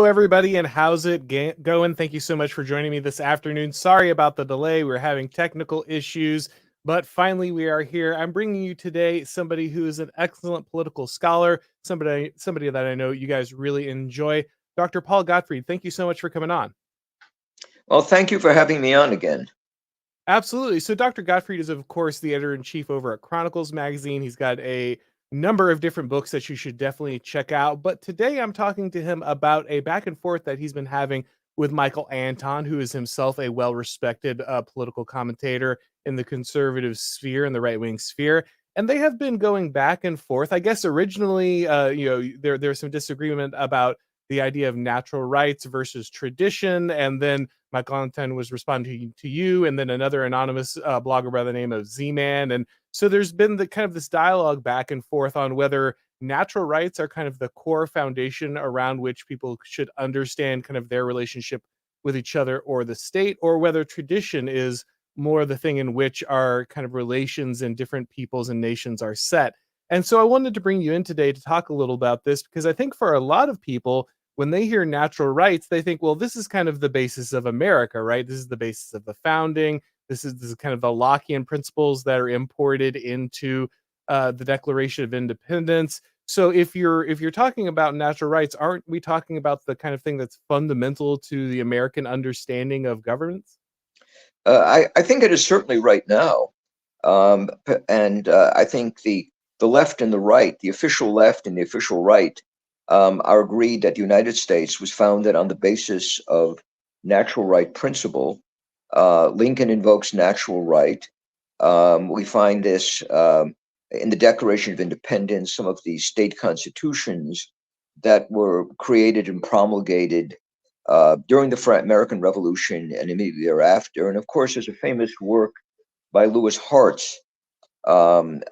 everybody, and how's it going? Thank you so much for joining me this afternoon. Sorry about the delay. We're having technical issues, but finally we are here. I'm bringing you today somebody who is an excellent political scholar, somebody that I know you guys really enjoy. Dr. Paul Gottfried, thank you so much for coming on. Well, thank you for having me on again. Absolutely. So Dr. Gottfried is, of course, the editor-in-chief over at Chronicles magazine. He's got a number of different books that you should definitely check out. But today I'm talking to him about a back and forth that he's been having with Michael Anton, who is himself a well-respected political commentator in the conservative sphere and the right-wing sphere. And they have been going back and forth. I guess originally, there's some disagreement about the idea of natural rights versus tradition, and then Michael Anton was responding to you, and then another anonymous blogger by the name of Z-Man. And so there's been the kind of this dialogue back and forth on whether natural rights are kind of the core foundation around which people should understand kind of their relationship with each other or the state, or whether tradition is more the thing in which our kind of relations in different peoples and nations are set. And so I wanted to bring you in today to talk a little about this, because I think for a lot of people, when they hear natural rights, they think, well, this is kind of the basis of America, right? This is the basis of the founding. This is kind of the Lockean principles that are imported into the Declaration of Independence. So if you're talking about natural rights, aren't we talking about the kind of thing that's fundamental to the American understanding of governance? I think it is certainly right now, and I think the left and the right, the official left and the official right, are agreed that the United States was founded on the basis of natural right principle. Lincoln invokes natural right. We find this in the Declaration of Independence, some of the state constitutions that were created and promulgated during the American Revolution and immediately thereafter. And of course, there's a famous work by Lewis Hartz on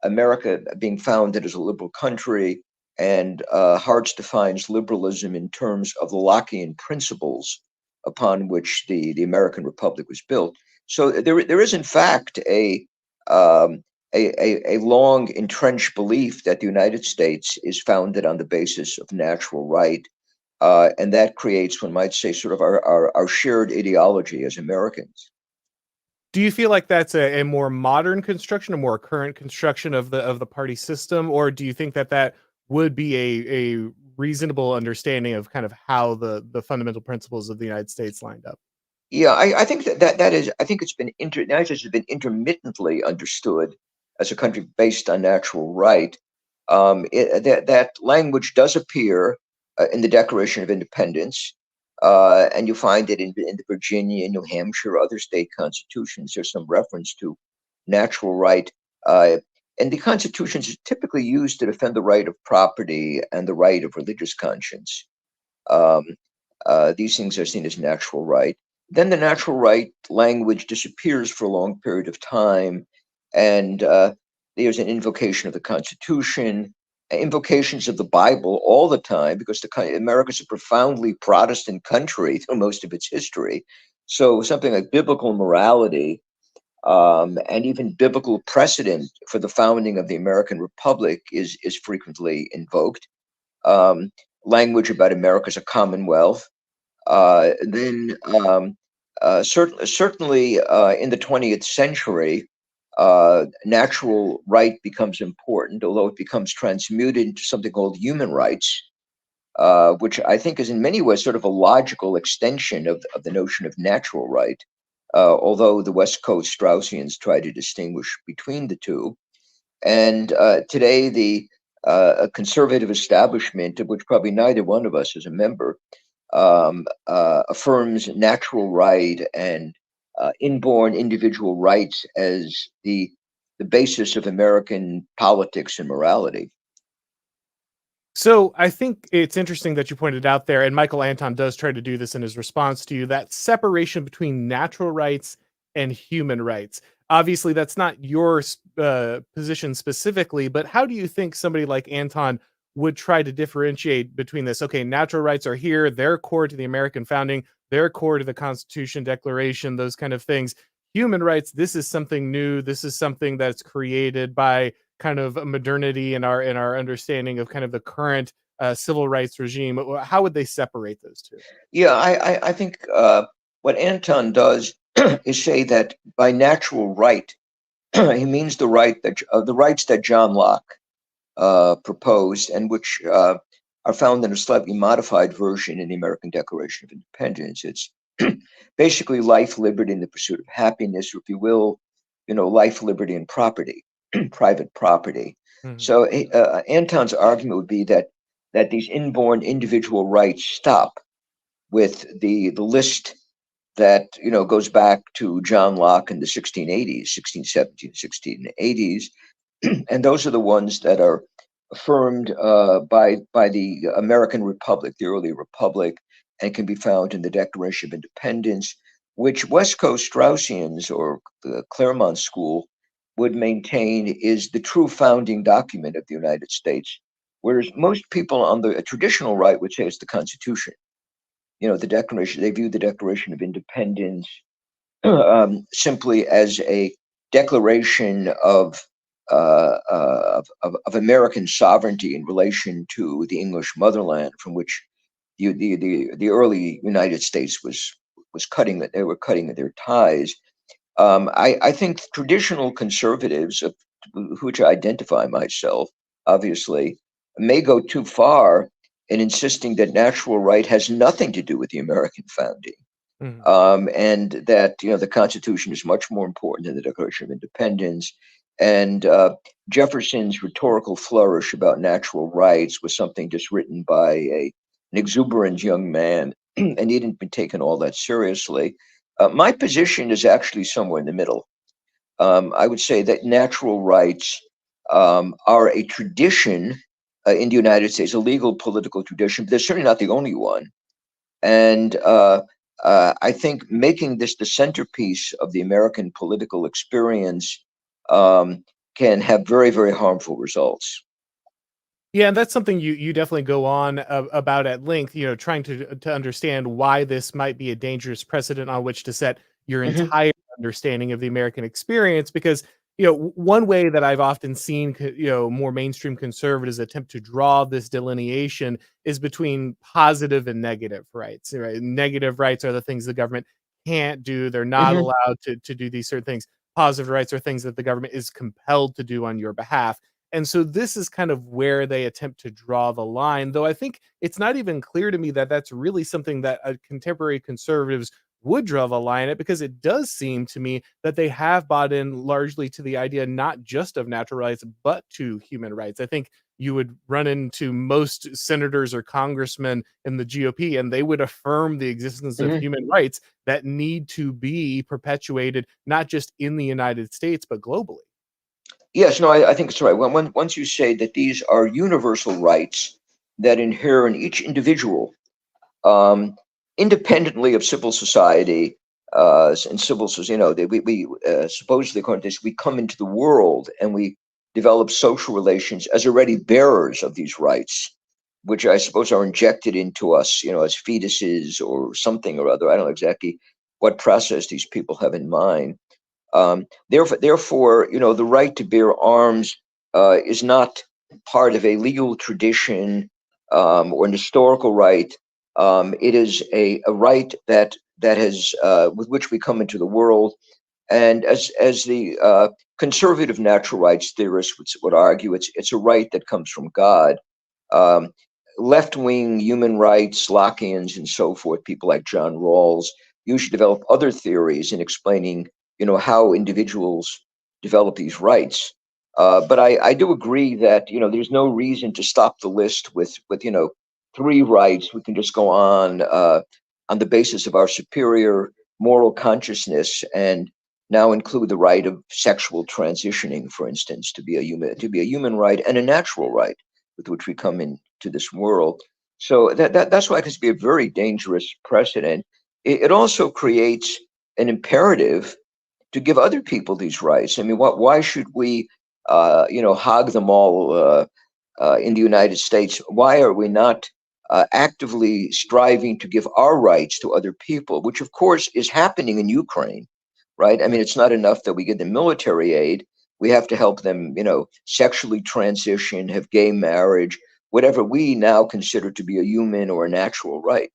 America being founded as a liberal country. And Hartz defines liberalism in terms of the Lockean principles upon which the American Republic was built. So there is, in fact, a long entrenched belief that the United States is founded on the basis of natural right. And that creates, one might say, sort of our shared ideology as Americans. Do you feel like that's a more modern construction, a more current construction of the party system, or do you think that that would be a reasonable understanding of kind of how the fundamental principles of the United States lined up? Yeah, I think that is. I think the United States has been intermittently understood as a country based on natural right. That language does appear in the Declaration of Independence, and you find it in the Virginia, New Hampshire, other state constitutions. There's some reference to natural right, and the constitutions are typically used to defend the right of property and the right of religious conscience. Um, these things are seen as natural right. Then the natural right language disappears for a long period of time, and there's an invocation of the Constitution, invocations of the Bible all the time, because America's a profoundly Protestant country through most of its history. So something like biblical morality and even biblical precedent for the founding of the American Republic is frequently invoked. Language about America as a commonwealth. Certainly in the 20th century, natural right becomes important, although it becomes transmuted into something called human rights, which I think is in many ways sort of a logical extension of the notion of natural right, although the West Coast Straussians try to distinguish between the two. And today, the conservative establishment, of which probably neither one of us is a member, affirms natural right and inborn individual rights as the basis of American politics and morality. So I think it's interesting that you pointed out there, and Michael Anton does try to do this in his response to you, that separation between natural rights and human rights. Obviously, that's not your position specifically, but how do you think somebody like Anton would try to differentiate between this? Okay, natural rights are here, they're core to the American founding, they're core to the Constitution, Declaration, those kind of things. Human rights, this is something new, this is something that's created by kind of modernity and our understanding of kind of the current civil rights regime. How would they separate those two? Yeah, I think what Anton does is say that by natural right, he means the rights that John Locke proposed, and which are found in a slightly modified version in the American Declaration of Independence. It's basically life, liberty, and the pursuit of happiness, or if you will, life, liberty, and property, private property. Mhm. So Anton's argument would be that these inborn individual rights stop with the list that goes back to John Locke in the 1680s, 1670s, 1680s, and those are the ones that are affirmed by the American Republic, the early Republic, and can be found in the Declaration of Independence, which West Coast Straussians or the Claremont School would maintain is the true founding document of the United States, whereas most people on the traditional right would say it's the Constitution. The Declaration, they view the Declaration of Independence simply as a declaration of American sovereignty in relation to the English motherland, from which the early United States was cutting it. They were cutting their ties. I think traditional conservatives, of which I identify myself, obviously, may go too far in insisting that natural right has nothing to do with the American founding, Mhm. and that the Constitution is much more important than the Declaration of Independence. And Jefferson's rhetorical flourish about natural rights was something just written by an exuberant young man, and he didn't be taken all that seriously. My position is actually somewhere in the middle. I would say that natural rights are a tradition in the United States, a legal political tradition, but they're certainly not the only one. And I think making this the centerpiece of the American political experience can have very, very harmful results. Yeah, and that's something you definitely go on about at length, trying to understand why this might be a dangerous precedent on which to set your Hmm. entire understanding of the American experience. Because, one way that I've often seen, more mainstream conservatives attempt to draw this delineation is between positive and negative rights. Right? Negative rights are the things the government can't do; they're not Hmm. allowed to do these certain things. Positive rights are things that the government is compelled to do on your behalf. And so this is kind of where they attempt to draw the line, though I think it's not even clear to me that that's really something that contemporary conservatives would draw the line at, because it does seem to me that they have bought in largely to the idea not just of natural rights, but to human rights. I think you would run into most senators or congressmen in the GOP, and they would affirm the existence of Hmm. human rights that need to be perpetuated, not just in the United States, but globally. Yes, no, I think it's right. Once you say that these are universal rights that inhere in each individual, um, independently of civil society, and civil society, we supposedly, according to this, we come into the world and we develop social relations as already bearers of these rights, which I suppose are injected into us, as fetuses or something or other. I don't know exactly what process these people have in mind. Therefore, the right to bear arms is not part of a legal tradition or an historical right. It is a right that has with which we come into the world, and as the conservative natural rights theorists would argue, it's a right that comes from God. Um, Left-wing human rights, Lockeans, and so forth, people like John Rawls, usually develop other theories in explaining, how individuals develop these rights. But I do agree that there's no reason to stop the list with three rights. We can just go on the basis of our superior moral consciousness, and now include the right of sexual transitioning, for instance, to be a human right and a natural right with which we come into this world. So that's why it can be a very dangerous precedent. It also creates an imperative to give other people these rights. I mean, why should we, hog them all in the United States? Why are we not actively striving to give our rights to other people, which of course is happening in Ukraine, right? I mean, it's not enough that we give them military aid. We have to help them, sexually transition, have gay marriage. whatever we now consider to be a human or a natural right.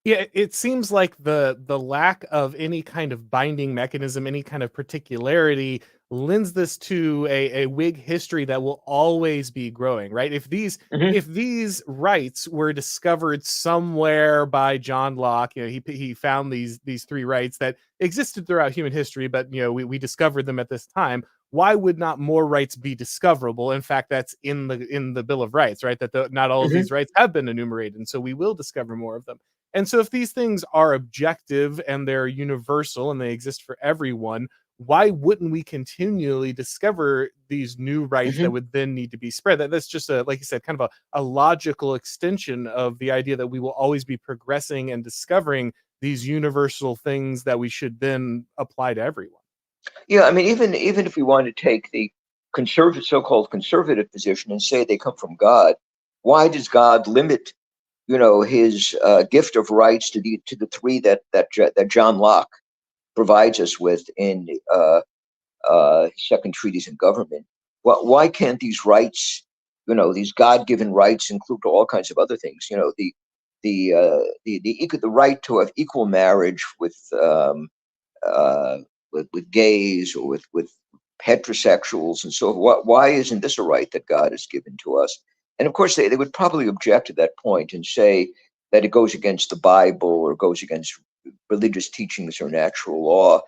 Yeah, it seems like the lack of any kind of binding mechanism, any kind of particularity lends this to a Whig history that will always be growing, right? Hmm. If these rights were discovered somewhere by John Locke, he found these three rights that existed throughout human history, but we discovered them at this time. Why would not more rights be discoverable? In fact, that's in the Bill of Rights, right? That not all of Hmm. these rights have been enumerated, and so we will discover more of them. And so if these things are objective and they're universal and they exist for everyone, why wouldn't we continually discover these new rights that Hmm. would then need to be spread? That's just like you said, kind of a logical extension of the idea that we will always be progressing and discovering these universal things that we should then apply to everyone. Yeah, I mean, even if we want to take the conservative, so-called conservative position and say they come from God, why does God limit, his gift of rights to the three that John Locke provides us with in Second Treatise on Government? Why can't these rights, these God-given rights, include all kinds of other things? The right to have equal marriage uh, with gays or with heterosexuals and so forth. Why isn't this a right that God has given to us? And of course, they would probably object to that point and say that it goes against the Bible or goes against religious teachings or natural law.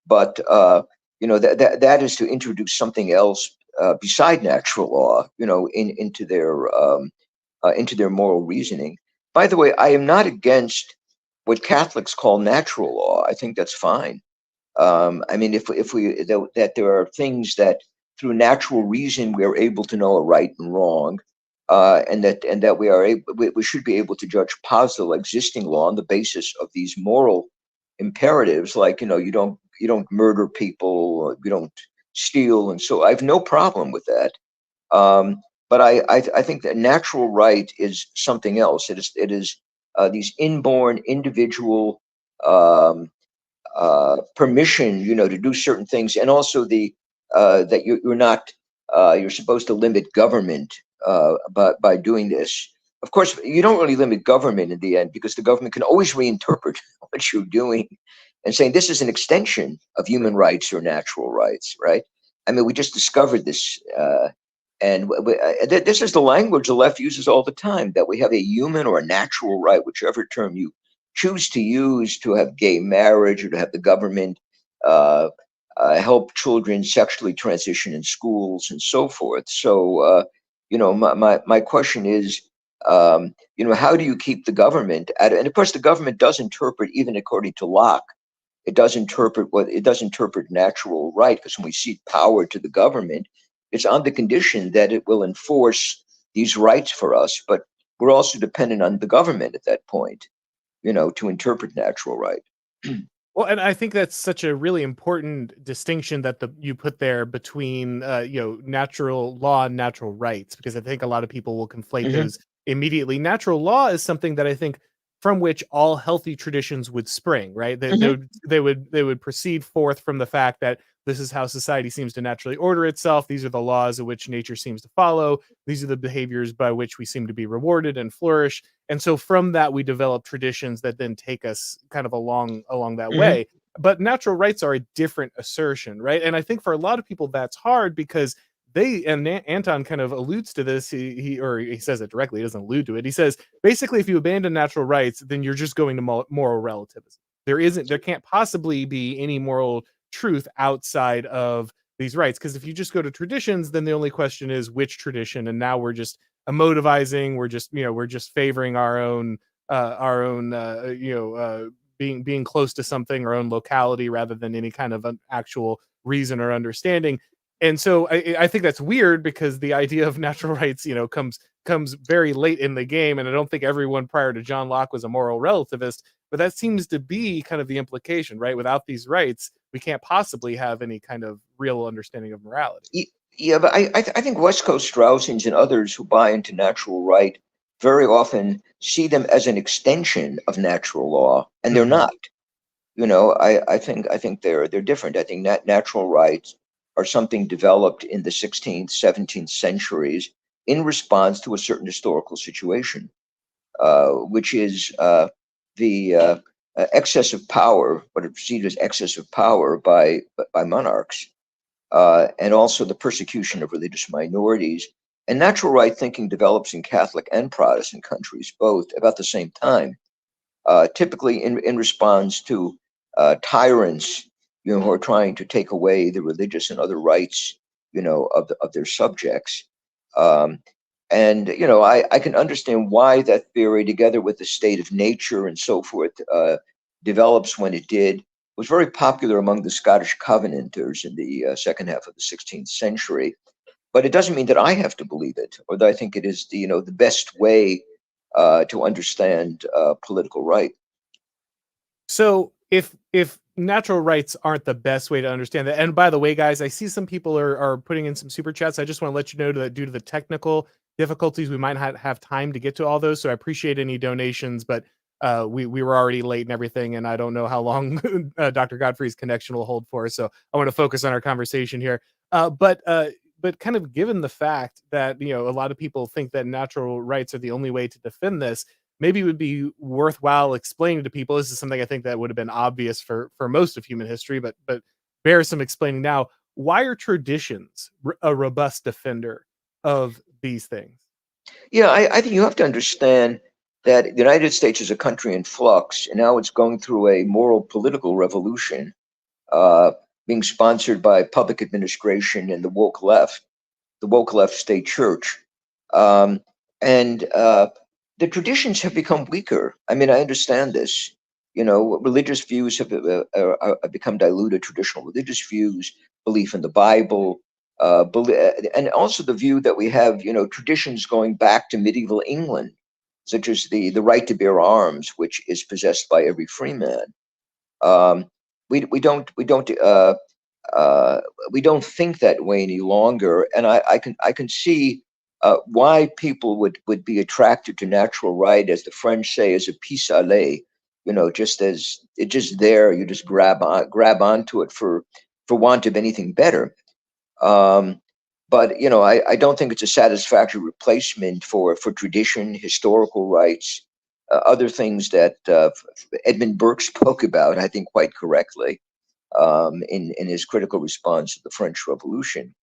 But that is to introduce something else beside natural law, into their moral reasoning. By the way, I am not against what Catholics call natural law. I think that's fine. I mean, if we that there are things that through natural reason we are able to know a right and wrong, and that we should be able to judge positive existing law on the basis of these moral imperatives, like you don't murder people, you don't steal, and so I have no problem with that. But I think that natural right is something else. It is these inborn individual. Permission, to do certain things, and also the that you're not you're supposed to limit government by doing this. Of course, you don't really limit government in the end because the government can always reinterpret what you're doing and saying this is an extension of human rights or natural rights, right? I mean, we just discovered this. This is the language the left uses all the time, that we have a human or a natural right, whichever term you choose to use, to have gay marriage or to have the government uh, help children sexually transition in schools and so forth. So, my question is, how do you keep the government at it? And of course, the government does interpret, even according to Locke, it does interpret natural right, because when we cede power to the government, it's on the condition that it will enforce these rights for us. But we're also dependent on the government at that point, to interpret natural right. Well, and I think that's such a really important distinction that you put there between natural law and natural rights, because I think a lot of people will conflate Hmm. those immediately. Natural law is something that I think from which all healthy traditions would spring, right? Hmm. They would proceed forth from the fact that this is how society seems to naturally order itself. These are the laws of which nature seems to follow. These are the behaviors by which we seem to be rewarded and flourish. And so from that we develop traditions that then take us kind of along that Hmm. way. But natural rights are a different assertion, right? And I think for a lot of people that's hard because Anton kind of alludes to this. He says it directly. He doesn't allude to it. He says basically, if you abandon natural rights, then you're just going to moral relativism. There can't possibly be any moral truth outside of these rights, because if you just go to traditions, then the only question is which tradition, and now we're just emotivizing. We're just favoring our own being close to something, our own locality, rather than any kind of an actual reason or understanding. And so I think that's weird because the idea of natural rights, comes very late in the game, and I don't think everyone prior to John Locke was a moral relativist. But that seems to be kind of the implication, right? Without these rights, we can't possibly have any kind of real understanding of morality. Yeah, but I think West Coast Straussians and others who buy into natural right very often see them as an extension of natural law, and they're Mhm. not. I think they're different. I think natural rights are something developed in the 16th, 17th centuries in response to a certain historical situation, which is the excess of power, what are perceived as excess of power by monarchs, and also the persecution of religious minorities. And natural right thinking develops in Catholic and Protestant countries, both about the same time, typically in response to tyrants, who are trying to take away the religious and other rights, of their subjects. Um, and I can understand why that theory, together with the state of nature and so forth, develops when it did. Was very popular among the Scottish Covenanters in the second half of the 16th century. But it doesn't mean that I have to believe it, or that I think it is the best way to understand political right. So if natural rights aren't the best way to understand that, and by the way, guys, I see some people are putting in some super chats. I just want to let you know that due to the technical difficulties, we might not have time to get to all those. So I appreciate any donations, but we were already late and everything, and I don't know how long Dr. Godfrey's connection will hold for us. So I want to focus on our conversation here. But kind of given the fact that a lot of people think that natural rights are the only way to defend this, maybe it would be worthwhile explaining to people. This is something I think that would have been obvious for most of human history, but bears some explaining now. Why are traditions a robust defender of these things? Yeah, I think you have to understand that the United States is a country in flux, and now it's going through a moral political revolution, uh, being sponsored by public administration and the woke left state church. Um, and the traditions have become weaker. I mean, I understand this. Religious views have become diluted, traditional religious views, belief in the Bible, and also the view that we have, traditions going back to medieval England, such as the right to bear arms, which is possessed by every free man. Um, we don't uh, we don't think that way any longer, and I can see why people would be attracted to natural right, as the French say, as a pis aller. Just as it's just there, you just grab onto it for want of anything better. Um, but I don't think it's a satisfactory replacement for tradition, historical rights, other things that Edmund Burke spoke about, I think, quite correctly, in his critical response to the French Revolution.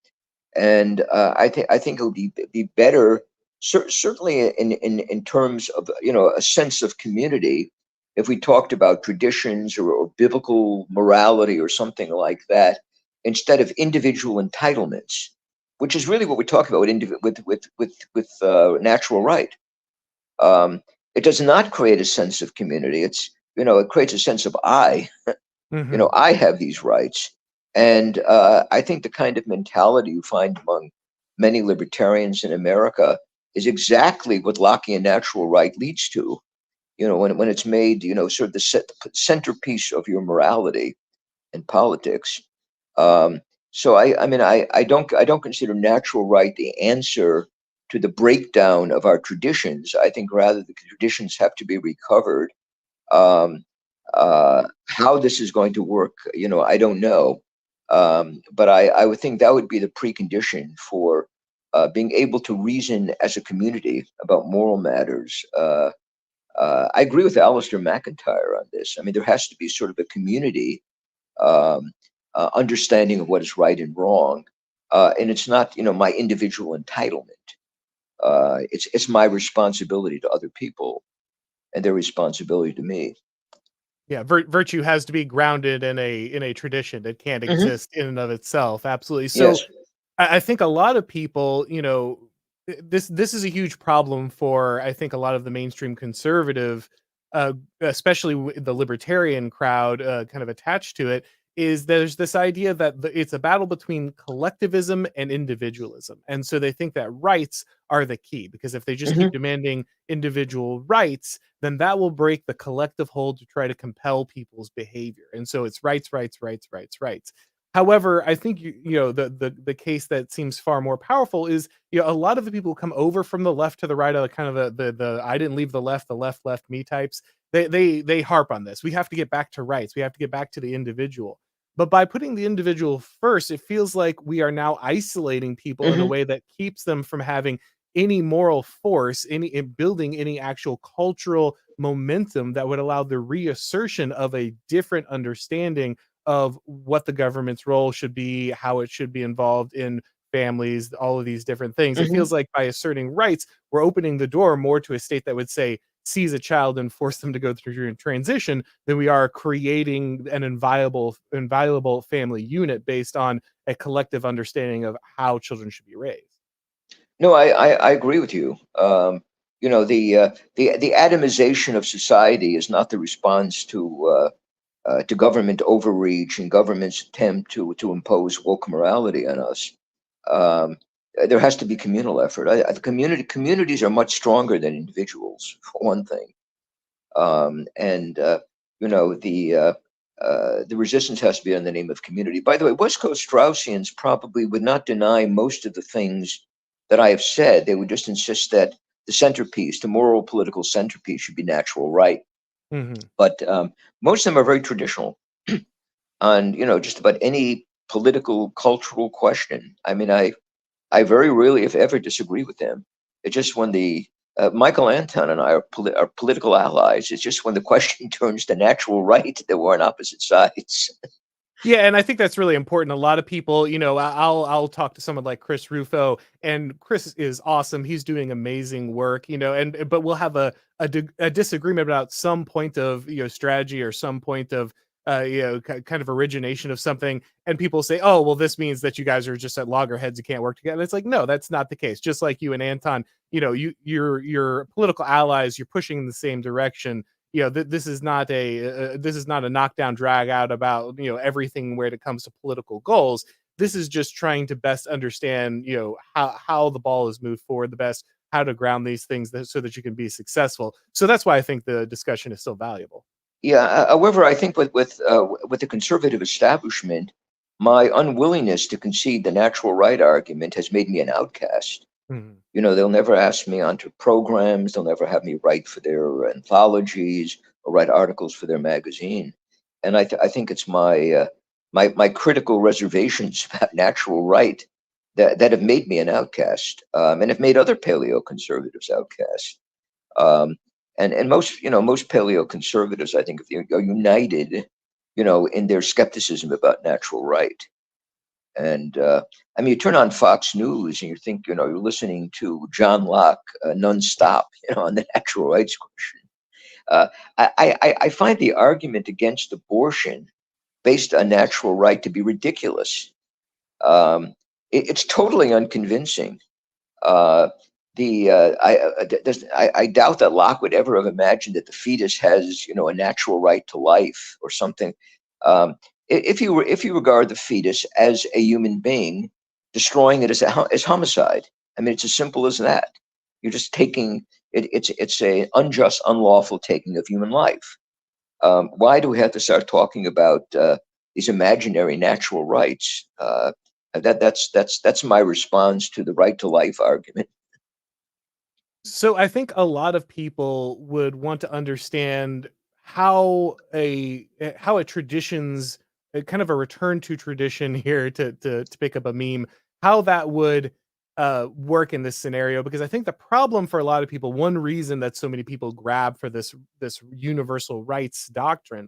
And I think it would be better, certainly in terms of a sense of community, if we talked about traditions or biblical morality or something like that, instead of individual entitlements, which is really what we talk about with natural right. Um, it does not create a sense of community. It creates a sense of I. Hmm. I have these rights. And I think the kind of mentality you find among many libertarians in America is exactly what Lockean natural right leads to. When it's made, sort of the centerpiece of your morality and politics. Um, so I don't consider natural right the answer to the breakdown of our traditions. I think rather the traditions have to be recovered. um, how this is going to work, I don't know. But I would think that would be the precondition for being able to reason as a community about moral matters. I agree with Alistair MacIntyre on this. I mean, there has to be sort of a community um, understanding of what is right and wrong. And it's not, my individual entitlement. It's my responsibility to other people and their responsibility to me. Yeah, virtue has to be grounded in a tradition. It can't Hmm. exist in and of itself. Absolutely. So Yes. I think a lot of people, this is a huge problem for I think a lot of the mainstream conservative, especially the libertarian crowd, kind of attached to it. Is there's this idea that it's a battle between collectivism and individualism, and so they think that rights are the key because if they just keep Hmm. demanding individual rights, then that will break the collective hold to try to compel people's behavior. And so it's rights, rights, rights, rights, rights. However, I think the case that seems far more powerful is a lot of the people who come over from the left to the right, of kind of the I didn't leave the left left me types. They harp on this. We have to get back to rights. We have to get back to the individual. But by putting the individual first, it feels like we are now isolating people in a Hmm. way that keeps them from having any moral force, any in building any actual cultural momentum that would allow the reassertion of a different understanding of what the government's role should be, how it should be involved in families, all of these different things. It Mhm. feels like by asserting rights, we're opening the door more to a state that would say, seize a child and force them to go through a transition than we are creating an inviolable family unit based on a collective understanding of how children should be raised. No, I agree with you. The atomization of society is not the response to government overreach and government's attempt to impose woke morality on us. Um, there has to be communal effort. The communities are much stronger than individuals, for one thing. And you know the resistance has to be in the name of community. By the way, West Coast Straussians probably would not deny most of the things that I have said. They would just insist that the centerpiece, the moral political centerpiece, should be natural right. Mhm. But most of them are very traditional on just about any political cultural question. I mean, I very rarely, if ever, disagree with them. It's just when the Michael Anton and I are political allies. It's just when the question turns to natural right that we're on opposite sides. Yeah, and I think that's really important. A lot of people, I'll talk to someone like Chris Rufo, and Chris is awesome. He's doing amazing work, and but we'll have a disagreement about some point of strategy or some point of kind of origination of something, and people say, oh, well, this means that you guys are just at loggerheads, you can't work together. And it's like, no, that's not the case. Just like you and Anton, you're political allies, you're pushing in the same direction. This is not a knockdown drag out about everything when it comes to political goals. This is just trying to best understand how the ball is moved forward, the best how to ground these things so that you can be successful. So that's why I think the discussion is so valuable. Yeah. However, I think with the conservative establishment, my unwillingness to concede the natural right argument has made me an outcast. Mhm. They'll never ask me onto programs. They'll never have me write for their anthologies or write articles for their magazine. And I think it's my critical reservations about natural right that have made me an outcast, and have made other paleo conservatives outcast. Um, and most paleo conservatives, I think, are united, in their skepticism about natural right. And I mean, you turn on Fox News and you think, you're listening to John Locke nonstop, on the natural rights question. Uh, I find the argument against abortion based on natural right to be ridiculous. Um, it's totally unconvincing. Uh, I doubt that Locke would ever have imagined that the fetus has, a natural right to life or something. Um, if you regard the fetus as a human being, destroying it is homicide. I mean, it's as simple as that. You're just taking it. It's a unjust, unlawful taking of human life. Why do we have to start talking about these imaginary natural rights? That's my response to the right to life argument. So I think a lot of people would want to understand how a tradition's kind of a return to tradition here to pick up a meme, how that would work in this scenario. Because I think the problem for a lot of people, one reason that so many people grab for this universal rights doctrine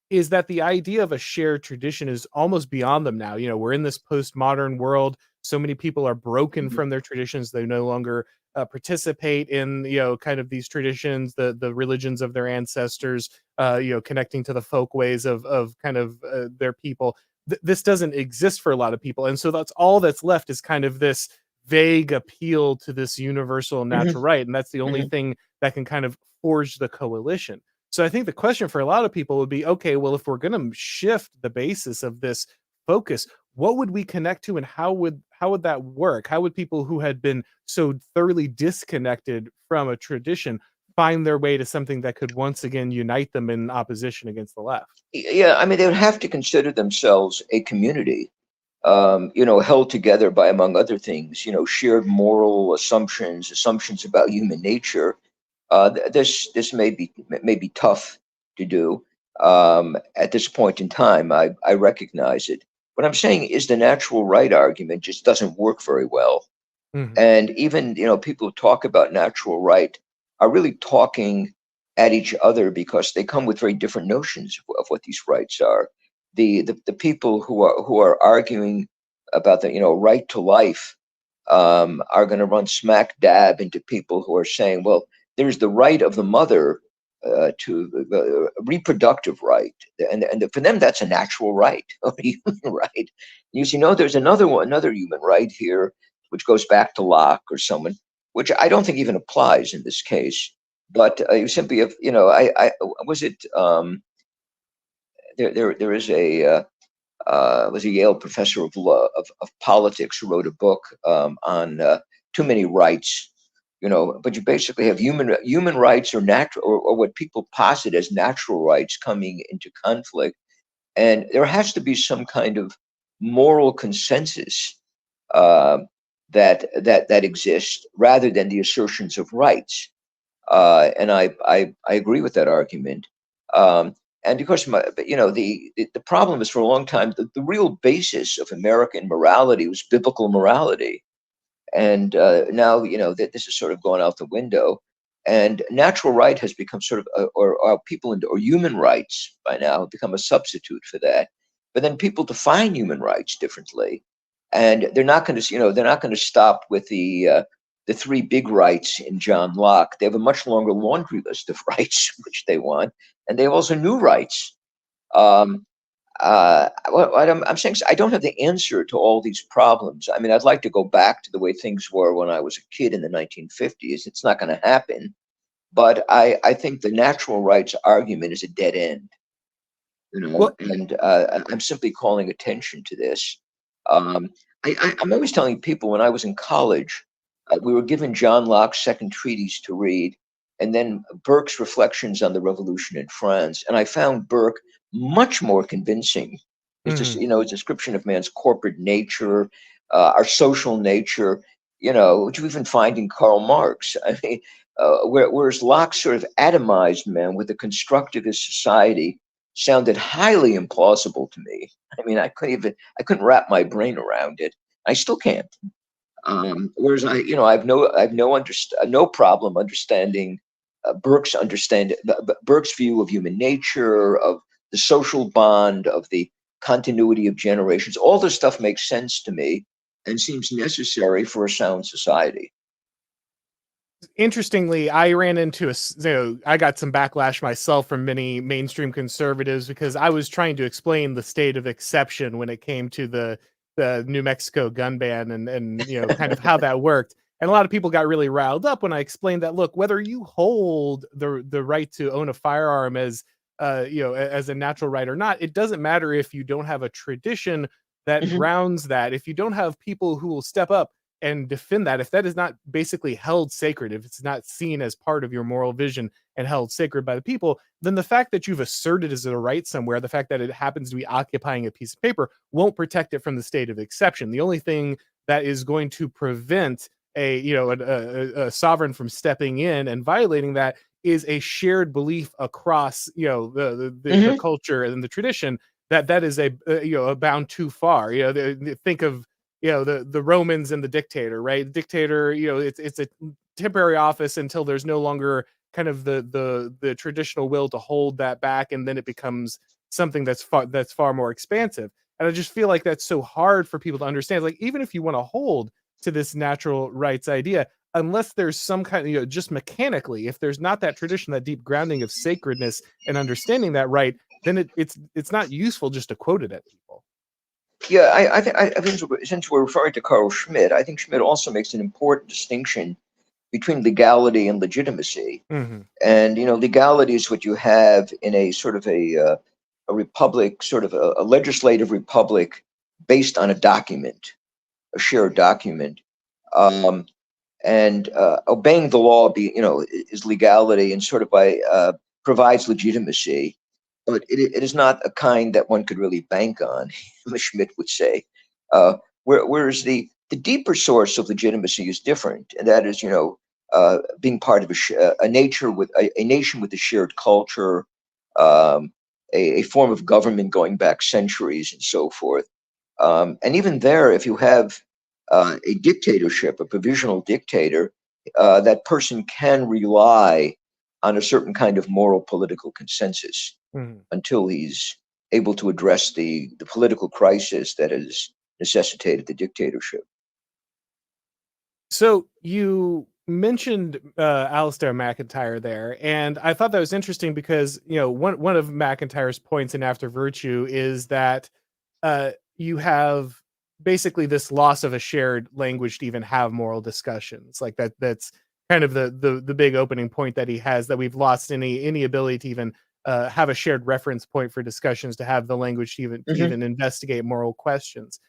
is that the idea of a shared tradition is almost beyond them now. We're in this postmodern world. So many people are broken Mhm. from their traditions. They no longer participate in kind of these traditions, the religions of their ancestors, connecting to the folk ways of kind of their people. This doesn't exist for a lot of people, and so that's all that's left is kind of this vague appeal to this universal Mhm. natural right, and that's the only Mhm. thing that can kind of forge the coalition. So I think the question for a lot of people would be, okay, well, if we're going to shift the basis of this focus, what would we connect to, and how would that work? How would people who had been so thoroughly disconnected from a tradition find their way to something that could once again unite them in opposition against the left? Yeah, I mean, they would have to consider themselves a community, held together by, among other things, shared moral assumptions, assumptions about human nature. This may be tough to do at this point in time. I recognize it. What I'm saying is the natural right argument just doesn't work very well. Mhm. And even, people who talk about natural right are really talking at each other because they come with very different notions of what these rights are. The people who are arguing about the, right to life, are going to run smack dab into people who are saying, well, there's the right of the mother, to reproductive right, and for them that's a natural right, a human right. You see, no, there's another human right here, which goes back to Locke or someone, which I don't think even applies in this case. But you simply have, I was it there is a was a Yale professor of law of politics who wrote a book, on too many rights. But you basically have human rights or natural, or what people posit as natural rights coming into conflict, and there has to be some kind of moral consensus, uh, that exists rather than the assertions of rights. And I agree with that argument. And of course, the problem is, for a long time, the real basis of American morality was biblical morality. And now, that this is sort of going out the window. And natural right has become sort of, or people or human rights by now have become a substitute for that. But then people define human rights differently, and they're not going to stop with the three big rights in John Locke. They have a much longer laundry list of rights which they want, and they have also new rights. Um, what I'm saying is I don't have the answer to all these problems. I mean, I'd like to go back to the way things were when I was a kid in the 1950s. It's not going to happen. But I think the natural rights argument is a dead end, Well, and I'm simply calling attention to this. Um, I'm always telling people, when I was in college, we were given John Locke's Second Treatise to read, and then Burke's Reflections on the Revolution in France. And I found Burke much more convincing. It's just, mhm. his description of man's corporate nature, our social nature, which you even find in Karl Marx. I mean, whereas Locke sort of atomized man with a constructivist society sounded highly implausible to me. I mean, I couldn't wrap my brain around it. I still can't. Whereas I have no problem understanding Burke's view of human nature, of the social bond, of the continuity of generations. All this stuff makes sense to me and seems necessary for a sound society. Interestingly, I ran into I got some backlash myself from many mainstream conservatives because I was trying to explain the state of exception when it came to the New Mexico gun ban, and kind of how that worked. And a lot of people got really riled up when I explained that, look, whether you hold the right to own a firearm as as a natural right or not, it doesn't matter if you don't have a tradition that Mhm. grounds that. If you don't have people who will step up and defend that, if that is not basically held sacred, if it's not seen as part of your moral vision and held sacred by the people, then the fact that you've asserted as a right somewhere, the fact that it happens to be occupying a piece of paper, won't protect it from the state of exception. The only thing that is going to prevent a sovereign from stepping in and violating that is a shared belief across the Mhm. culture and the tradition, that is a bound too far. Think of the Romans and the dictator, right? The dictator, it's a temporary office until there's no longer kind of the traditional will to hold that back, and then it becomes something that's far more expansive. And I just feel like that's so hard for people to understand. Like, even if you want to hold to this natural rights idea, unless there's some kind of, just mechanically, if there's not that tradition, that deep grounding of sacredness and understanding that right, then it's not useful just to quote it at people. Yeah, I think since we're referring to Carl Schmitt, I think Schmitt also makes an important distinction between legality and legitimacy. Hmm. And legality is what you have in a sort of a republic, sort of a legislative republic based on a document, a shared document. Um, and obeying the law is legality, and sort of provides legitimacy, but it is not a kind that one could really bank on. Schmidt would say, uh, whereas the deeper source of legitimacy is different, and that is, being part of a nature with a nation with a shared culture, um, a form of government going back centuries, and so forth. And even there, if you have a dictatorship, a provisional dictator, that person can rely on a certain kind of moral political consensus Mhm. until he's able to address the political crisis that has necessitated the dictatorship. So you mentioned Alistair MacIntyre there, and I thought that was interesting because one of MacIntyre's points in After Virtue is that you have basically this loss of a shared language to even have moral discussions. Like that's kind of the big opening point that he has, that we've lost any ability to even have a shared reference point for discussions, to have the language to Hmm. even investigate moral questions.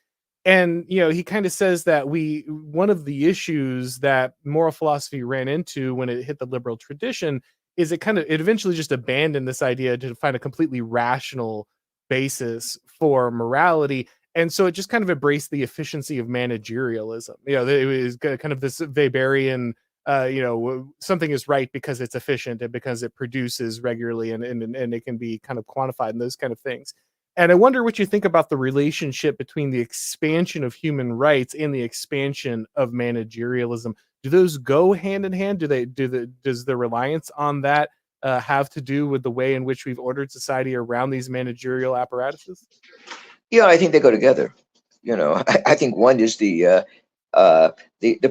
And he kind of says that we one of the issues that moral philosophy ran into when it hit the liberal tradition is it eventually just abandoned this idea to find a completely rational basis for morality. And so it just kind of embraced the efficiency of managerialism. It was kind of this Weberian, something is right because it's efficient and because it produces regularly, and it can be kind of quantified and those kind of things. And I wonder what you think about the relationship between the expansion of human rights and the expansion of managerialism. Do those go hand in hand? Does the reliance on that have to do with the way in which we've ordered society around these managerial apparatuses? Yeah, I think they go together. I think one is the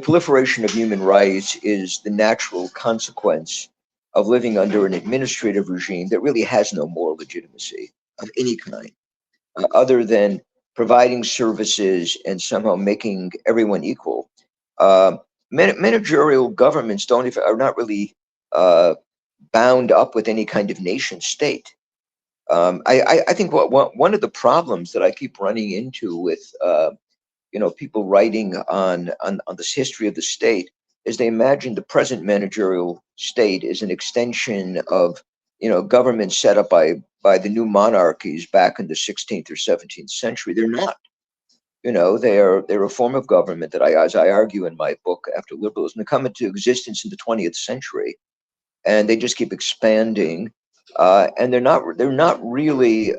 proliferation of human rights is the natural consequence of living under an administrative regime that really has no moral legitimacy of any kind, other than providing services and somehow making everyone equal. Uh, Managerial governments are not really uh, bound up with any kind of nation state. I think one of the problems that I keep running into with people writing on this history of the state is they imagine the present managerial state is an extension of government set up by the new monarchies back in the 16th or 17th century. They're not. They're a form of government that as I argue in my book After Liberalism, they come into existence in the 20th century, and they just keep expanding, and they're not really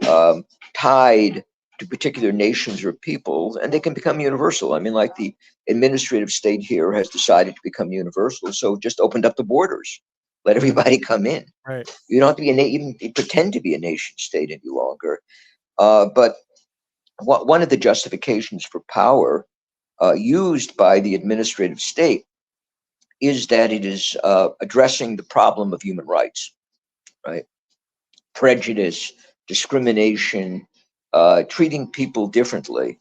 tied to particular nations or peoples, and they can become universal. I mean, like the administrative state here has decided to become universal, so just opened up the borders, let Mhm. everybody come in. Right. You don't have to be even pretend to be a nation state any longer. But one of the justifications for power used by the administrative state is that it is addressing the problem of human rights, right? Prejudice, discrimination, treating people differently.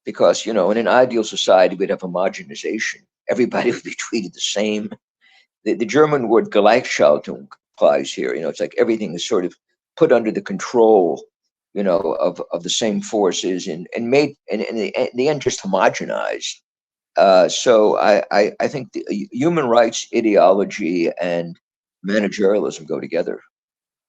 Because, in an ideal society, we'd have homogenization. Everybody would be treated the same. The German word Gleichschaltung applies here. It's like everything is sort of put under the control, of the same forces, and made, and in the end, just homogenized. So I think the human rights ideology and managerialism go together.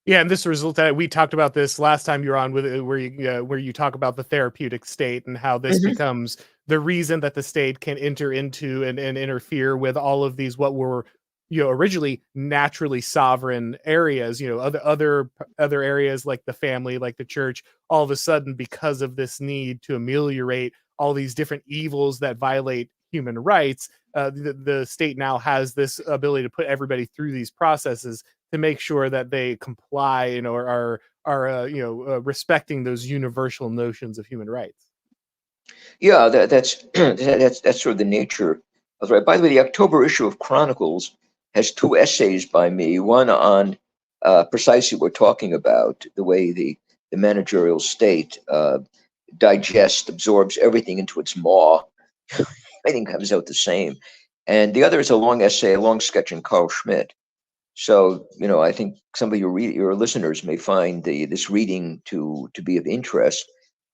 Yeah, and this result that we talked about this last time you were on with where you talk about the therapeutic state and how this Mhm. becomes the reason that the state can enter into and interfere with all of these what were originally naturally sovereign areas. Other areas like the family, like the church, all of a sudden, because of this need to ameliorate all these different evils that violate human rights, the state now has this ability to put everybody through these processes to make sure that they comply, or are respecting those universal notions of human rights. Yeah, that's that's sort of the nature of right. By the way, the October issue of Chronicles has two essays by me. One on precisely what we're talking about, the way the managerial state digests, absorbs everything into its maw. Everything comes out the same. And the other is a long essay, a long sketch in Carl Schmidt. So, I think some of your listeners may find this reading to be of interest.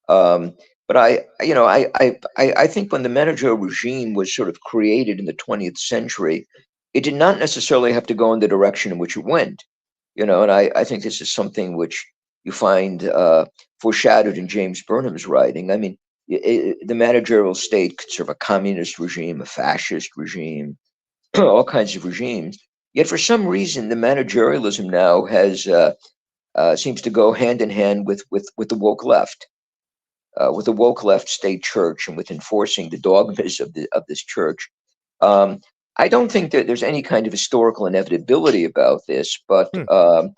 Um, but I think when the managerial regime was sort of created in the 20th century, it did not necessarily have to go in the direction in which it went. And I think this is something which you find foreshadowed in James Burnham's writing. I mean, the managerial state could serve a communist regime, a fascist regime, all kinds of regimes. Yet for some reason, the managerialism now has seems to go hand in hand with the woke left. with the woke left state church and with enforcing the dogmas of this church. Um, I don't think that there's any kind of historical inevitability about this, but Hmm.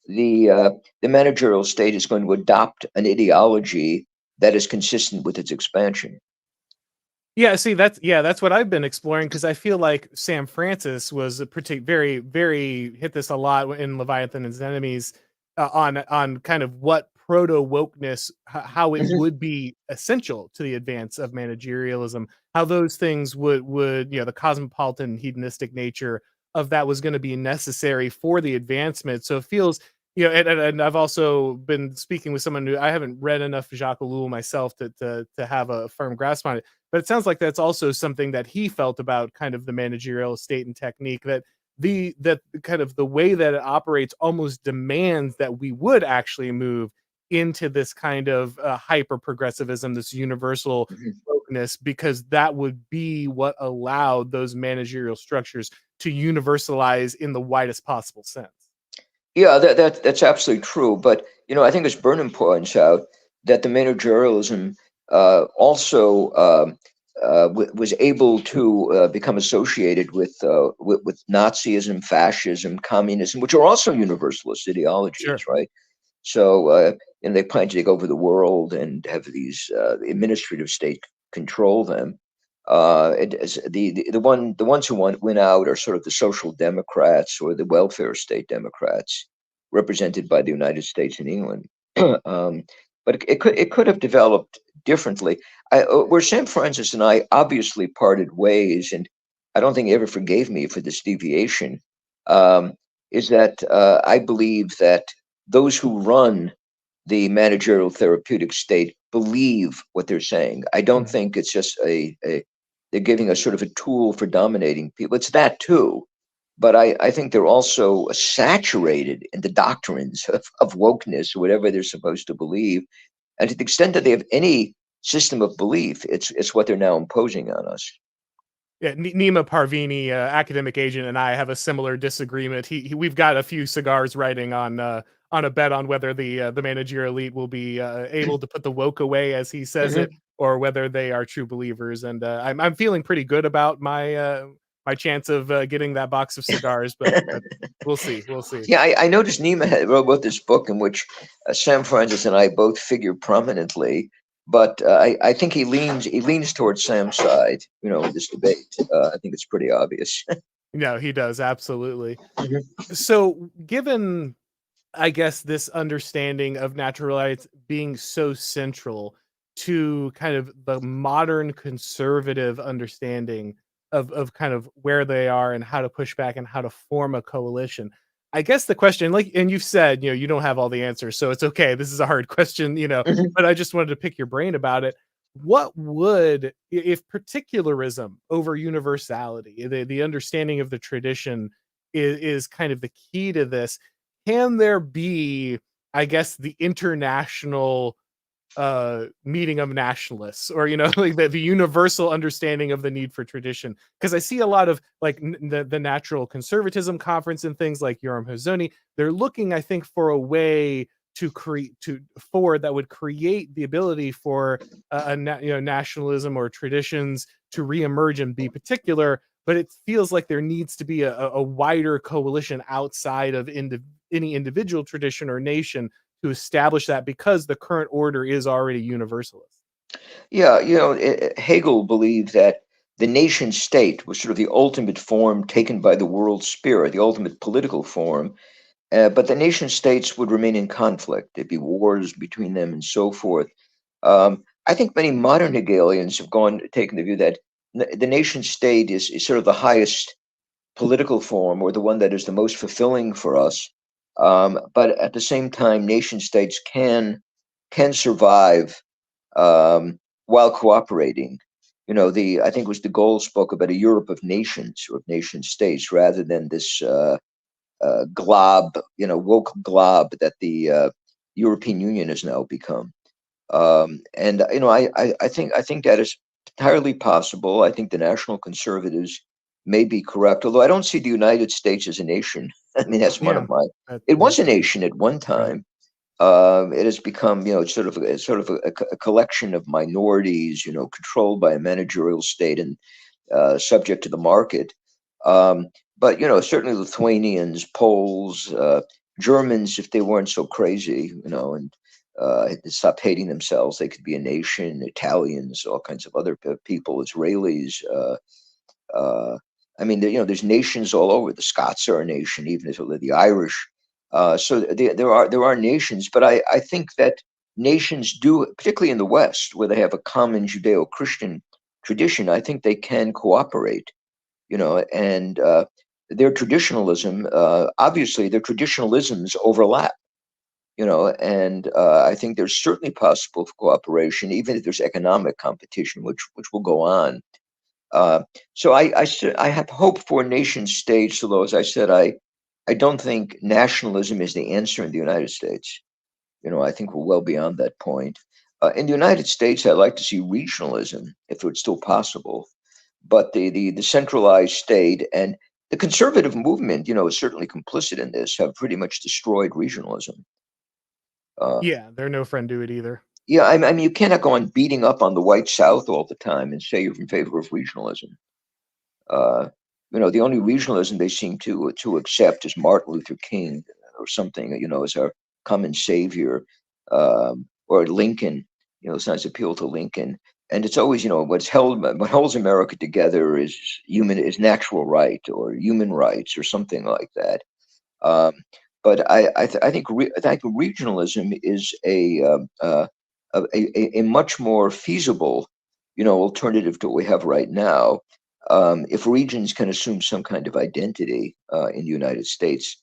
the managerial state is going to adopt an ideology that is consistent with its expansion. Yeah, see, that's what I've been exploring because I feel like Sam Francis was a very, very hit this a lot in Leviathan and His Enemies, on kind of what proto wokeness, how it Mhm. would be essential to the advance of managerialism, how those things would the cosmopolitan hedonistic nature of that was going to be necessary for the advancement. So it feels and I've also been speaking with someone who I haven't read enough Jacques Ellul myself to have a firm grasp on it, but it sounds like that's also something that he felt about kind of the managerial state and technique, that that kind of the way that it operates almost demands that we would actually move into this kind of hyper progressivism, this universal Mhm. wokeness, because that would be what allowed those managerial structures to universalize in the widest possible sense. Yeah, that's absolutely true. But I think as Burnham points out, that the managerialism also was able to become associated with Nazism, fascism, communism, which are also universalist ideologies, Sure. right? So, they plan to take over the world and have these administrative state control them. The ones who win out are sort of the social democrats or the welfare state democrats, represented by the United States and England. um, but it could have developed differently. Where Sam Francis and I obviously parted ways, and I don't think he ever forgave me for this deviation. Um, is that I believe that those who run the managerial therapeutic state believe what they're saying. I don't Mhm. think it's just they're giving us sort of a tool for dominating people. It's that too. But I think they're also saturated in the doctrines of wokeness, whatever they're supposed to believe. And to the extent that they have any system of belief, it's what they're now imposing on us. Yeah, Nima Parvini, academic agent, and I have a similar disagreement. We've got a few cigars writing on a bet on whether the managerial elite will be able to put the woke away, as he says it, Mhm. or whether they are true believers. And I'm feeling pretty good about my chance of getting that box of cigars, but we'll see, we'll see. Yeah, I noticed Nima wrote this book in which Sam Francis and I both figure prominently, but I think he leans towards Sam's side. In this debate, I think it's pretty obvious. No, he does absolutely. Mhm. So, given I guess this understanding of natural rights being so central to kind of the modern conservative understanding of kind of where they are and how to push back and how to form a coalition. I guess the question, like, and you've said, you don't have all the answers, so it's okay. This is a hard question, Mhm. but I just wanted to pick your brain about it. What would, if particularism over universality, the understanding of the tradition is kind of the key to this, can there be, I guess, the international meeting of nationalists, or like the universal understanding of the need for tradition? Because I see a lot of like the natural conservatism conference and things like Yoram Hazony, they're looking, I think, for a way to create to forward that would create the ability for nationalism or traditions to reemerge and be particular, but it feels like there needs to be a wider coalition outside of any individual tradition or nation to establish that, because the current order is already universalist. Yeah, Hegel believed that the nation state was sort of the ultimate form taken by the world spirit, the ultimate political form. But the nation states would remain in conflict. There'd be wars between them and so forth. I think many modern Hegelians have taken the view that the nation state is sort of the highest political form, or the one that is the most fulfilling for us. But at the same time, nation states can survive while cooperating. The I think it was de Gaulle spoke about a Europe of nations or of nation states rather than this glob, woke glob that the European Union has now become. And I think that is entirely possible. I think the national conservatives may be correct, although I don't see the United States as a nation. I mean, that's one Yeah, of my. that It was that's a nation at one right. time, It has become, a collection of minorities, controlled by a managerial state and subject to the market. Um, but certainly Lithuanians, Poles, Germans, if they weren't so crazy, and stopped hating themselves, they could be a nation. Italians, all kinds of other people, Israelis. Uh, I mean, there's nations all over. The Scots are a nation, even if the Irish. So there are nations, but I think that nations do, particularly in the West, where they have a common Judeo-Christian tradition. I think they can cooperate, and their traditionalism, obviously, their traditionalisms overlap. And I think there's certainly possible for cooperation, even if there's economic competition, which will go on. Uh, so I have hope for nation states, although, as I said, I don't think nationalism is the answer in the United States. I think we're well beyond that point. In the United States, I'd like to see regionalism, if it's still possible. But the centralized state and the conservative movement, is certainly complicit in this, have pretty much destroyed regionalism. Uh, Yeah, they're no friend to it either. yeah, I mean, you cannot go on beating up on the white South all the time and say you're in favor of regionalism. Uh, the only regionalism they seem to accept is Martin Luther King or something, as our common savior, or Lincoln. It's nice appeal to Lincoln, and it's always, what holds America together is natural right or human rights or something like that. Um, but I think regionalism is a much more feasible, alternative to what we have right now. If regions can assume some kind of identity in the United States,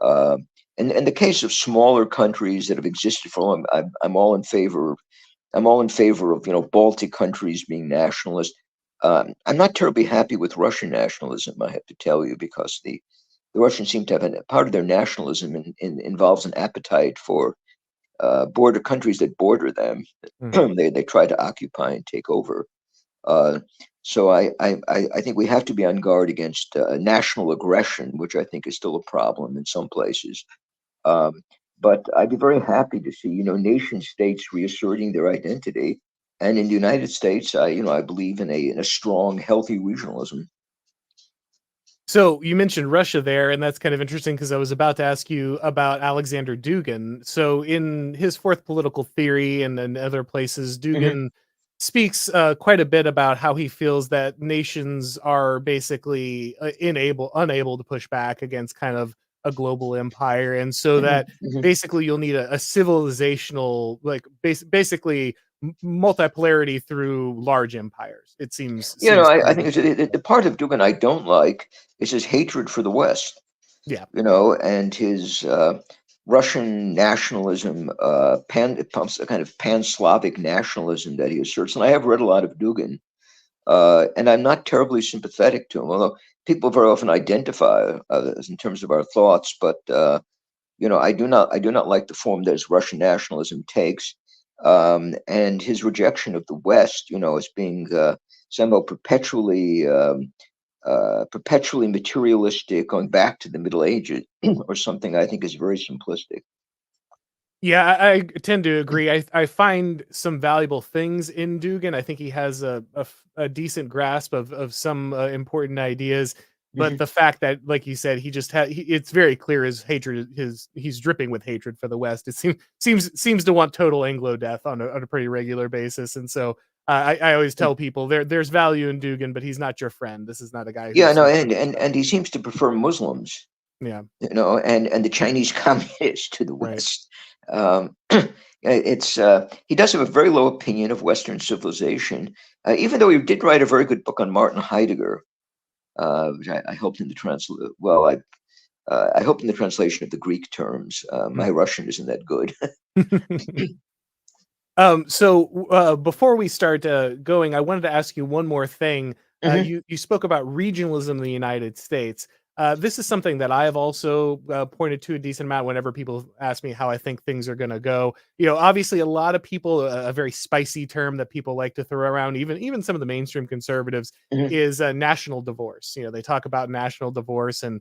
uh, and in the case of smaller countries that have existed for long, I'm all in favor. I'm all in favor of Baltic countries being nationalist. I'm not terribly happy with Russian nationalism, I have to tell you, because the Russians seem to have a part of their nationalism involves an appetite for border countries that border them. Mhm. They try to occupy and take over. Uh, so I think we have to be on guard against national aggression, which I think is still a problem in some places. Um, but I'd be very happy to see, nation states reasserting their identity. And in the United States, I believe in a strong, healthy regionalism. So you mentioned Russia there, and that's kind of interesting because I was about to ask you about Alexander Dugin. So in his fourth political theory and other places, Hmm. Dugin speaks quite a bit about how he feels that nations are basically unable to push back against kind of a global empire, and so Hmm. that Hmm. basically you'll need a civilizational, like basically multipolarity through large empires. It seems to I me think that the part of Dugin I don't like is his hatred for the West, yeah. and his Russian nationalism, a kind of pan-Slavic nationalism that he asserts. And I have read a lot of Dugin, and I'm not terribly sympathetic to him, although people very often identify us in terms of our thoughts. But I do not like the form that his Russian nationalism takes, and his rejection of the West, as being somehow perpetually materialistic, going back to the Middle Ages, or something. I think is very simplistic. Yeah, I tend to agree. I find some valuable things in Dugan. I think he has a decent grasp of some important ideas, but Mhm. the fact that, like you said, he just had it's very clear his hatred, his he's dripping with hatred for the West. It seems to want total Anglo death on a pretty regular basis, and so I always tell people there's value in Dugan, but he's not your friend. This is not a guy Yeah, no, who's and, going to and help. and he seems to prefer Muslims, Yeah, and the Chinese communists to the right. West. It's He does have a very low opinion of Western civilization, even though he did write a very good book on Martin Heidegger, which I helped in the translation. Well, I helped in the translation of the Greek terms. My Russian isn't that good. Before we start going, I wanted to ask you one more thing. Hmm. You spoke about regionalism in the United States. This is something that I have also pointed to a decent amount whenever people ask me how I think things are going to go. Obviously, a lot of people, a very spicy term that people like to throw around, even some of the mainstream conservatives, Hmm. is national divorce. They talk about national divorce and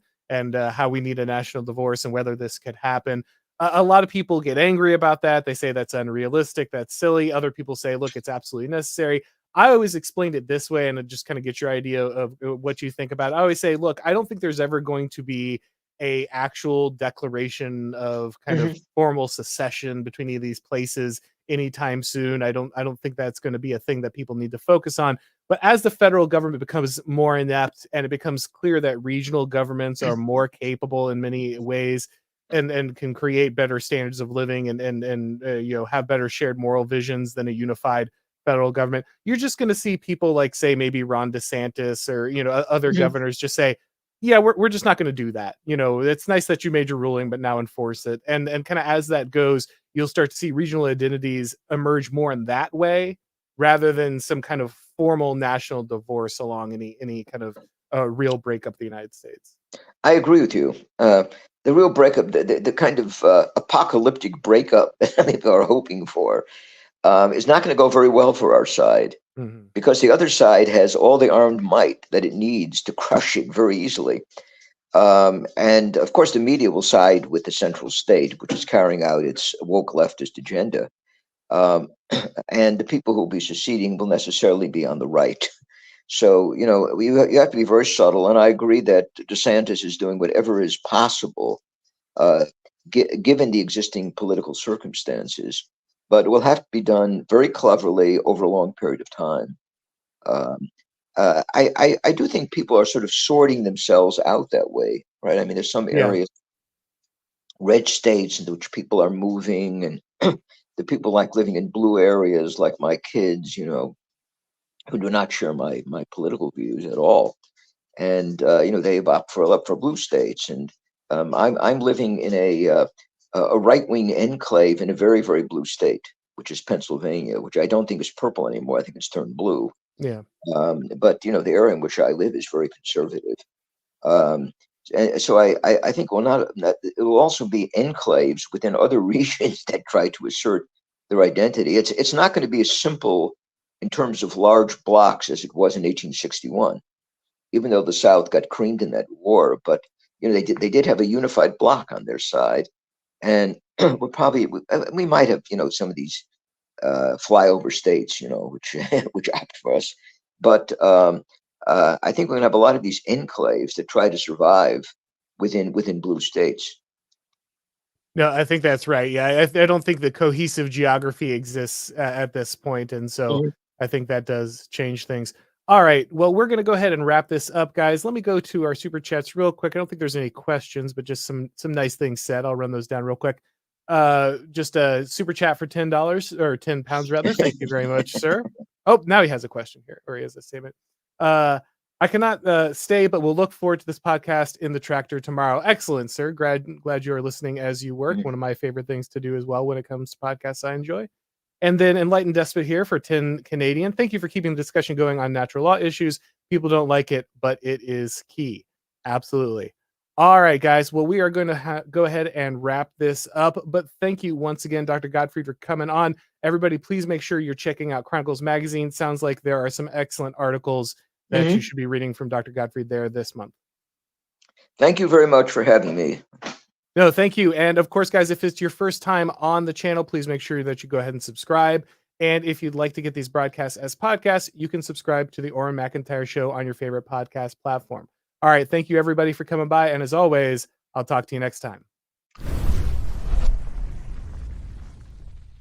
how we need a national divorce and whether this could happen. a lot of people get angry about that. They say that's unrealistic, that's silly. Other people say, look, it's absolutely necessary. I always explained it this way, and it just kind of get your idea of what you think about it. I always say, look, I don't think there's ever going to be a actual declaration of kind of Mhm. formal secession between any of these places anytime soon. I don't think that's going to be a thing that people need to focus on. But as the federal government becomes more inept and it becomes clear that regional governments are more capable in many ways and can create better standards of living and have better shared moral visions than a unified federal government, you're just going to see people like, say, maybe Ron DeSantis or other Mhm. governors just say, yeah, we're just not going to do that. It's nice that you made your ruling, but now enforce it. And kind of as that goes, you'll start to see regional identities emerge more in that way rather than some kind of formal national divorce along any kind of real breakup of the United States. I agree with you. The real breakup, the kind of apocalyptic breakup that people are hoping for, is not going to go very well for our side Mhm. because the other side has all the armed might that it needs to crush it very easily. And of course, the media will side with the central state, which is carrying out its woke leftist agenda. Um, and the people who will be seceding will necessarily be on the right. So, you have to be very subtle. And I agree that DeSantis is doing whatever is possible, uh, given the existing political circumstances. But it will have to be done very cleverly over a long period of time. Um, I do think people are sort of sorting themselves out that way, right? I mean, there's some Yeah. areas, red states, into which people are moving, and the people like living in blue areas, like my kids, who do not share my political views at all, and they opt for blue states, and I'm living in a right wing enclave in a very very blue state, which is Pennsylvania, which I don't think is purple anymore. I think it's turned blue. Yeah. But the area in which I live is very conservative. Um, and so I think it will also be enclaves within other regions that try to assert their identity. It's not going to be as simple in terms of large blocks as it was in 1861, even though the South got creamed in that war. But they did have a unified bloc on their side, and we might have some of these flyover states, which which opt for us. But I think we're going to have a lot of these enclaves that try to survive within blue states. No, I think that's right. Yeah, I don't think the cohesive geography exists at this point, and so Mhm. I think that does change things. All right, well, we're gonna go ahead and wrap this up, guys. Let me go to our super chats real quick. I don't think there's any questions, but just some nice things said. I'll run those down real quick. Just a super chat for $10 or £10 rather. Thank you very much, sir. Oh, now he has a question here, or he has a statement. Uh, I cannot stay, but we'll look forward to this podcast in the tractor tomorrow. Excellent, sir. Glad you are listening as you work. One of my favorite things to do as well when it comes to podcasts I enjoy. And then Enlightened Despot here for 10 Canadian. Thank you for keeping the discussion going on natural law issues. People don't like it, but it is key. Absolutely. All right, guys. Well, we are going to go ahead and wrap this up. But thank you once again, Dr. Gottfried, for coming on. Everybody, please make sure you're checking out Chronicles Magazine. Sounds like there are some excellent articles that you Mhm. should be reading from Dr. Gottfried there this month. Thank you very much for having me. No, thank you. And of course, guys, if it's your first time on the channel, please make sure that you go ahead and subscribe. And if you'd like to get these broadcasts as podcasts, you can subscribe to the Auron MacIntyre Show on your favorite podcast platform. All right. Thank you, everybody, for coming by. And as always, I'll talk to you next time.